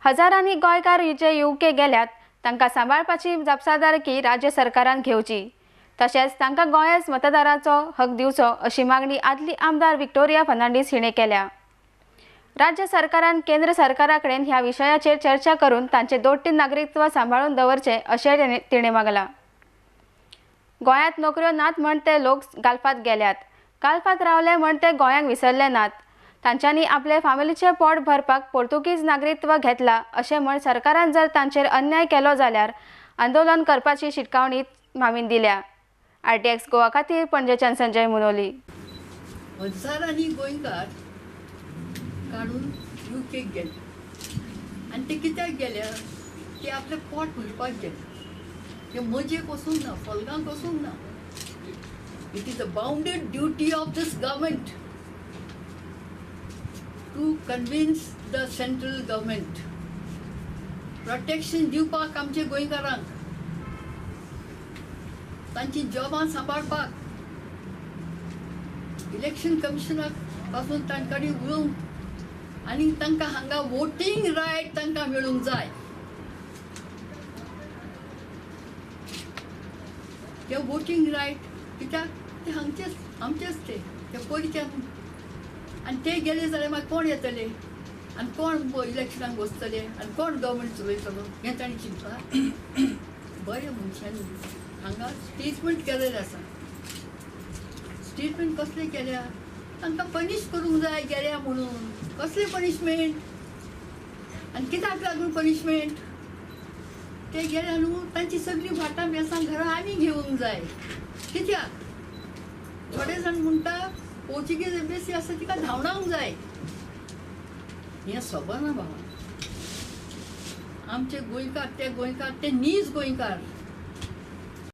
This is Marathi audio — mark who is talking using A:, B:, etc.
A: हजारांनी गोंयकार जे यूके गेल्यात तांकां सांबाळपाची जबाबदारी राज्य सरकारान घेवची। तशेंच तांकां गोंयांत मतदाराचो हक दिवचो अशी मागणी आदली आमदार विक्टोरिया फर्नांडीस हिणें केल्या। राज्य सरकारान केंद्र सरकारा कडेन ह्या विशयाचेर चर्चा करून तांचे दोट्टी नागरिकत्व सांबाळून दवरचे अशें तिणें मागलां। गोंयांत नोकऱ्यो नात म्हण ते लोक गालफांत गेल्यात, गालफांत रावले म्हण ते गोंयांक विसरले नात। तांच्यांनी आपले फामिलीचें पोट भरपाक पोर्तुगीज नागरिकत्व घेतला अशें म्हण सरकारान जर तांचेर अन्याय केलो जाल्यार आंदोलन करपाची शिटकावणी मामीन दिल्या। RTX गोवा खातीर पणजेच्यान संजय मुनोली।
B: हजारांनी गोंयकार काढून यूकेक गेले आनी ते कित्याक गेले? ते आपले पोट भरपाक गेले। ते मजेक वचूंक ना, फलगांक वचूंक ना। It is a bounded duty of this government to convince the central government protection दिवपाक आमचे गोंयकारांक, तांची जॉबां सांबाळपाक, इलेक्शन कमिशनाक पासून तांकां उलोवंक आनी तांकां हांगा वोटींग रायट तांकां मेळूंक जाय। ते वोटींग रायट कित्याक ते हांगचेच आमचेच ते पयलींच्यान आनी ते गेले जाल्यार मागीर कोण येतले आनी कोण इलेक्शनाक बसतले आनी कोण गव्हर्मेंट चलयतलो हें तांणी चिंतलां। बऱ्या मनशांनी हांगा स्टेटमेंट केलेलें आसा। स्टेटमेंट कसले केल्या? तांकां पनीश करूंक जाय गेल्या म्हणून। कसले पनिशमेंट आनी कित्याक लागून पनिशमेंट? ते गेल्या न्हू, तांची सगळीं भाटां बेसां घरां आमी घेवंक जाय। कित्याक? थोडे जाण म्हणटा पोर्चुगीज एम्बेसी आसा तिका धांवडावंक जाय। हें खबर ना बाबा। आमचे गोंयकार ते नीज गोंयकार